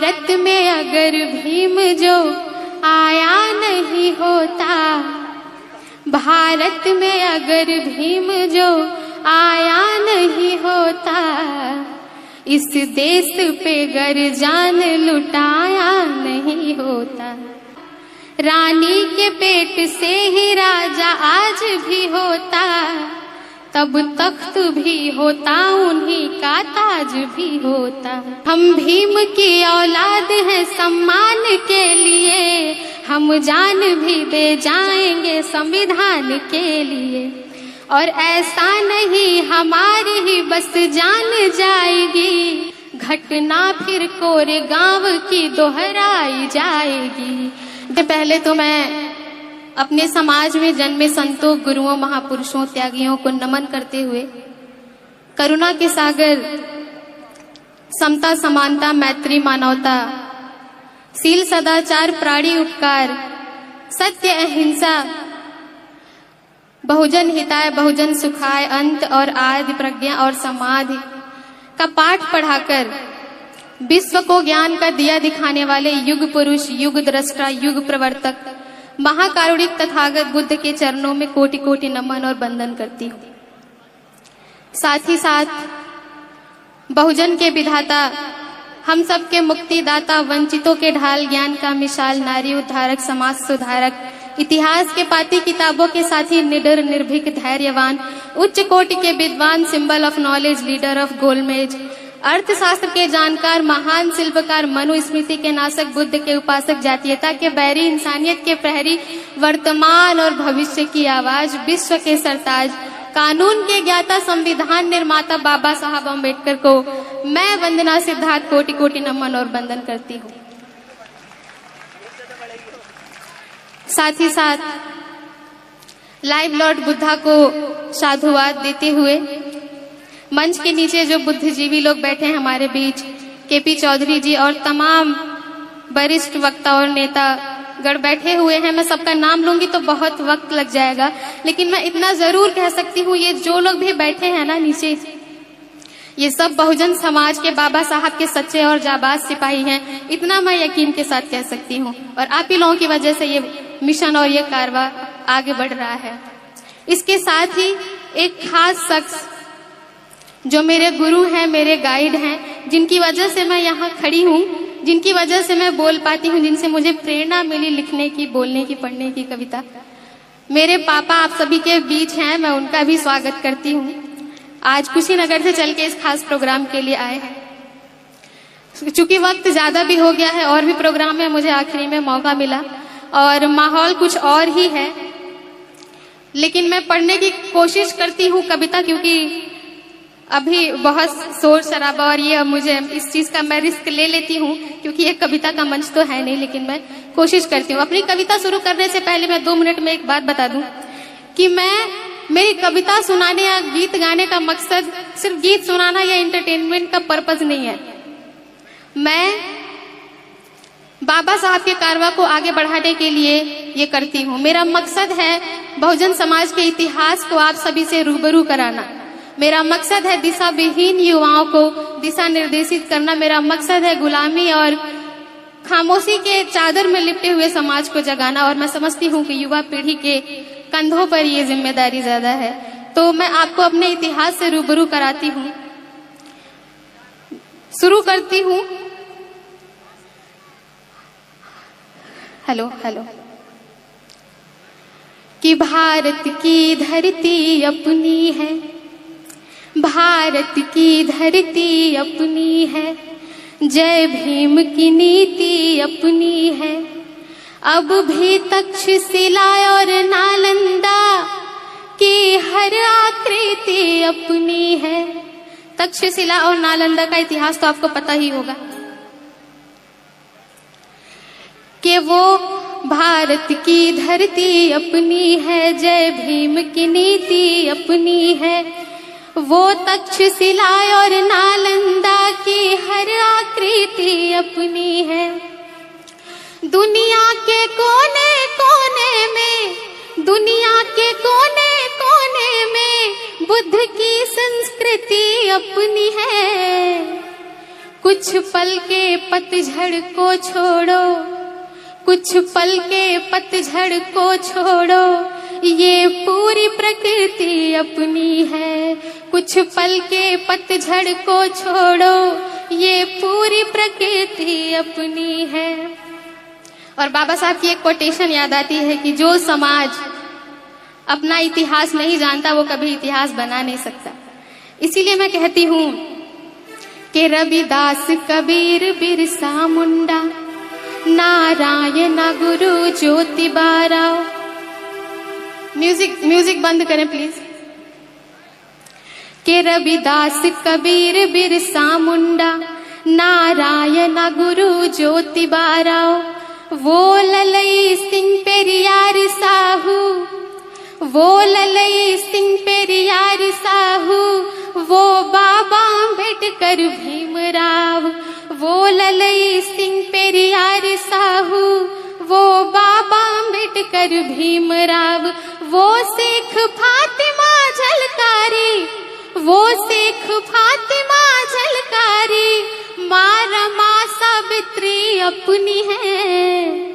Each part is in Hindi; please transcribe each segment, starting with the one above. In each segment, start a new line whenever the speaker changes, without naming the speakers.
भारत में अगर भीम जो आया नहीं होता, भारत में अगर भीम जो आया नहीं होता, इस देश पे गर जान लुटाया नहीं होता। रानी के पेट से ही राजा आज भी होता, तब तख्त भी होता, उन्हीं का ताज भी होता। हम भीम की औलाद हैं सम्मान के लिए, हम जान भी दे जाएंगे संविधान के लिए। और ऐसा नहीं हमारी ही बस जान जाएगी, घटना फिर कोरेगांव की दोहराई जाएगी। पहले तो मैं अपने समाज में जन्मे संतों, गुरुओं, महापुरुषों, त्यागियों को नमन करते हुए करुणा के सागर, समता, समानता, मैत्री, मानवता, सील, सदाचार, प्राणी उपकार, सत्य, अहिंसा, बहुजन हिताय, बहुजन सुखाय, अंत और आदि, प्रज्ञा और समाधि का पाठ पढ़ाकर विश्व को ज्ञान का दिया दिखाने वाले युग पुरुष, युग द्रष्टा, युग प्रवर्तक, महाकारुणिक तथागत बुद्ध के चरणों में कोटि कोटि नमन और वंदन करती हूँ। साथ ही साथ बहुजन के विधाता, हम सब के मुक्तिदाता, वंचितों के ढाल, ज्ञान का मिसाल, नारी उद्धारक, समाज सुधारक, इतिहास के पाती किताबों के साथी, निडर, निर्भीक, धैर्यवान, उच्च कोटि के विद्वान, symbol of knowledge, leader of गोलमेज, अर्थशास्त्र के जानकार, महान शिल्पकार, मनुस्मृति के नाशक, बुद्ध के उपासक, जातीयता के बैरी, इंसानियत के प्रहरी, वर्तमान और भविष्य की आवाज, विश्व के सरताज, कानून के ज्ञाता, संविधान निर्माता बाबा साहब अम्बेडकर को मैं वंदना सिद्धार्थ कोटि कोटि नमन और वंदन करती हूँ। साथ ही साथ लाइव लॉर्ड बुद्धा को साधुवाद देते हुए मंच के नीचे जो बुद्धिजीवी लोग बैठे हैं हमारे बीच, केपी चौधरी जी और तमाम वरिष्ठ वक्ता और नेता गण बैठे हुए हैं। मैं सबका नाम लूंगी तो बहुत वक्त लग जाएगा, लेकिन मैं इतना जरूर कह सकती हूँ, ये जो लोग भी बैठे हैं ना नीचे, ये सब बहुजन समाज के बाबा साहब के सच्चे और जाबाज सिपाही हैं। इतना मैं यकीन के साथ कह सकती हूँ, और आप ही लोगों की वजह से ये मिशन और ये कारवां आगे बढ़ रहा है। इसके साथ ही एक खास शख्स जो मेरे गुरु हैं, मेरे गाइड हैं, जिनकी वजह से मैं यहाँ खड़ी हूँ, जिनकी वजह से मैं बोल पाती हूँ, जिनसे मुझे प्रेरणा मिली लिखने की, बोलने की, पढ़ने की, कविता, मेरे पापा आप सभी के बीच हैं। मैं उनका भी स्वागत करती हूँ। आज कुशीनगर से चल के इस खास प्रोग्राम के लिए आए हैं। चूंकि वक्त ज्यादा भी हो गया है और भी प्रोग्राम में मुझे आखिरी में मौका मिला और माहौल कुछ और ही है, लेकिन मैं पढ़ने की कोशिश करती हूँ कविता, क्योंकि अभी बहुत शोर शराबा और ये मुझे इस चीज का मैं रिस्क ले लेती हूँ, क्योंकि ये कविता का मंच तो है नहीं, लेकिन मैं कोशिश करती हूँ। अपनी कविता शुरू करने से पहले मैं 2 मिनट में एक बात बता दूं कि मेरी कविता सुनाने या गीत गाने का मकसद सिर्फ गीत सुनाना या एंटरटेनमेंट का पर्पज नहीं है। मैं बाबा साहब के कारवां को आगे बढ़ाने के लिए ये करती हूँ। मेरा मकसद है बहुजन समाज के इतिहास को आप सभी से रूबरू कराना। मेरा मकसद है दिशा विहीन युवाओं को दिशा निर्देशित करना। मेरा मकसद है गुलामी और खामोशी के चादर में लिपटे हुए समाज को जगाना। और मैं समझती हूँ कि युवा पीढ़ी के कंधों पर ये जिम्मेदारी ज्यादा है, तो मैं आपको अपने इतिहास से रूबरू कराती हूँ। शुरू करती हूँ। Hello hello. कि भारत की धरती अपनी है, भारत की धरती अपनी है, जय भीम की नीति अपनी है। अब भी तक्षशिला और नालंदा की हर आकृति अपनी है। तक्षशिला और नालंदा का इतिहास तो आपको पता ही होगा कि वो भारत की धरती अपनी है, जय भीम की नीति अपनी है। वो तक्षशिला और नालंदा की हर आकृति अपनी है। दुनिया के कोने कोने में, दुनिया के कोने कोने में बुद्ध की संस्कृति अपनी है। कुछ पल के पतझड़ को छोड़ो, कुछ पल के पतझड़ को छोड़ो, ये पूरी प्रकृति अपनी है। कुछ पल के पतझड़ को छोड़ो, ये पूरी प्रकृति अपनी है। और बाबा साहब की एक कोटेशन याद आती है कि जो समाज अपना इतिहास नहीं जानता वो कभी इतिहास बना नहीं सकता। इसीलिए मैं कहती हूँ कि रविदास, कबीर, बिरसा मुंडा, नारायण गुरु ज्योतिबा राव। म्यूजिक बंद करें प्लीज। के रविदास, कबीर, बिरसा मुंडा, नारायण गुरु ज्योतिबा राव, वो ललई सिंह पेरियार साहू, वो ललई सिंह पेरियार साहू, वो बाबा अम्बेडकर भीमराव, वो ललई सिंह पेरियार साहू, वो बाबा अम्बेडकर भीमराव, वो शेख फातिमा झलकारी, वो शेख फातिमा झलकारी, माँ रमा सावित्री अपनी है।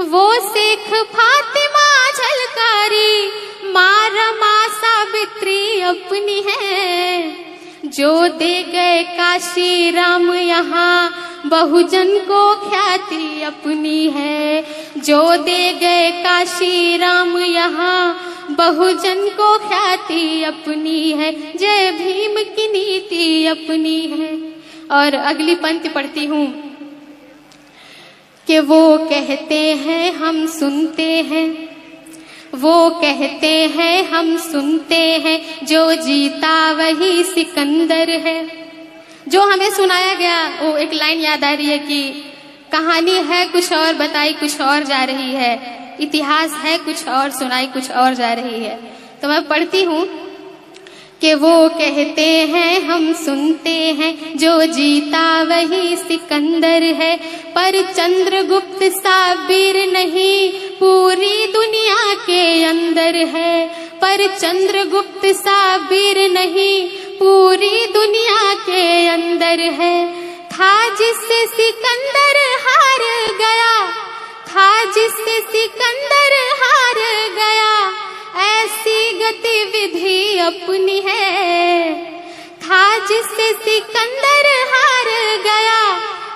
वो शेख फातिमा झलकारी, माँ रमा सावित्री अपनी है। जो दे गए काशी राम यहाँ, बहुजन को ख्याति अपनी है। जो दे गए काशी राम यहाँ, बहुजन को ख्याति अपनी है। जय भीम की नीति अपनी है। और अगली पंक्ति पढ़ती हूँ कि वो कहते हैं हम सुनते हैं, वो कहते हैं हम सुनते हैं, जो जीता वही सिकंदर है। जो हमें सुनाया गया वो एक लाइन याद आ रही है कि कहानी है कुछ और, बताई कुछ और जा रही है, इतिहास है कुछ और, सुनाई कुछ और जा रही है। तो मैं पढ़ती हूँ कि वो कहते हैं हम सुनते हैं, जो जीता वही सिकंदर है। पर चंद्रगुप्त सा वीर नहीं, पूरी दुनिया के अंदर है। पर चंद्रगुप्त सा वीर नहीं, पूरी दुनिया के अंदर है। था जिससे सिकंदर हार गया, था जिससे सिकंदर हार गया, ऐसी गतिविधि अपनी है। था जिससे सिकंदर हार गया,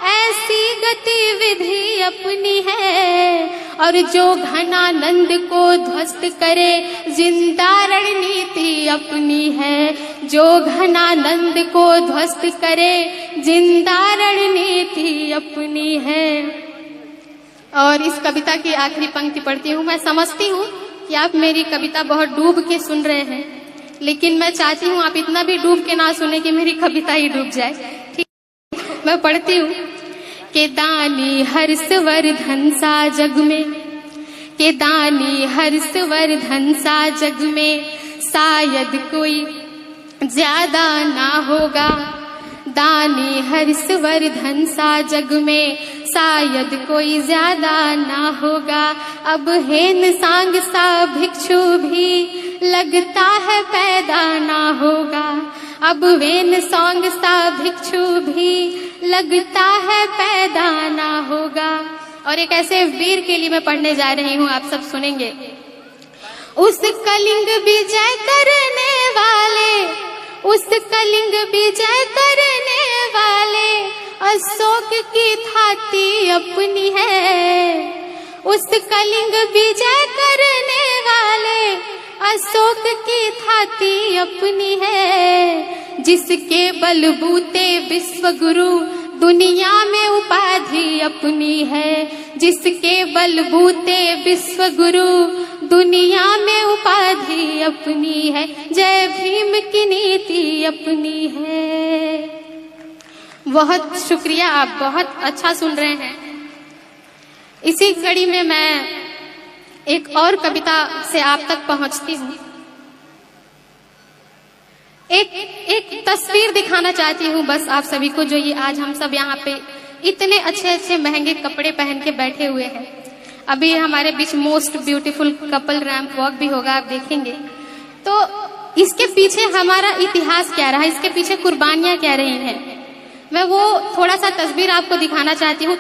ऐसी गतिविधि अपनी है। और जो घनानंद को ध्वस्त करे, जिंदा रणनीति अपनी है। जो घनानंद को ध्वस्त करे, जिंदा रणनीति अपनी है। और इस कविता की आखिरी पंक्ति पढ़ती हूँ। मैं समझती हूँ कि आप मेरी कविता बहुत डूब के सुन रहे हैं, लेकिन मैं चाहती हूँ आप इतना भी डूब के ना सुने कि मेरी कविता ही डूब जाए। ठीक, मैं पढ़ती हूँ कि दानी हर्षवर्धन सा जग में, कि दानी हर्षवर्धन सा जग में, शायद कोई ज्यादा ना होगा। दानी हर्षवर्धन सा जग में, शायद कोई ज्यादा ना होगा। अब हेन सांग सा भिक्षु भी लगता है पैदा ना होगा। अब वेन सांग सा भिक्षु भी लगता है पैदा ना होगा। और एक ऐसे वीर के लिए मैं पढ़ने जा रही हूँ, आप सब सुनेंगे। उस कलिंग विजय करने वाले, उस कलिंग विजय करने वाले, अशोक की थाती अपनी है। उस कलिंग विजय करने वाले, अशोक की थाती अपनी है। जिसके बलबूते विश्व गुरु, दुनिया में उपाधि अपनी है। जिसके बलबूते विश्व गुरु, दुनिया में उपाधि अपनी है। जय भीम की नीति अपनी है। बहुत शुक्रिया, आप बहुत अच्छा सुन रहे हैं। इसी कड़ी में मैं एक और कविता से आप तक पहुंचती हूँ। एक तस्वीर दिखाना चाहती हूँ बस आप सभी को, जो ये आज हम सब यहाँ पे इतने अच्छे अच्छे महंगे कपड़े पहन के बैठे हुए हैं। अभी हमारे बीच most beautiful couple ramp walk भी होगा, आप देखेंगे। तो इसके पीछे हमारा इतिहास क्या रहा, इसके पीछे कुर्बानियां क्या रही हैं। मैं वो थोड़ा सा तस्वीर आपको दिखाना चाहती हूँ।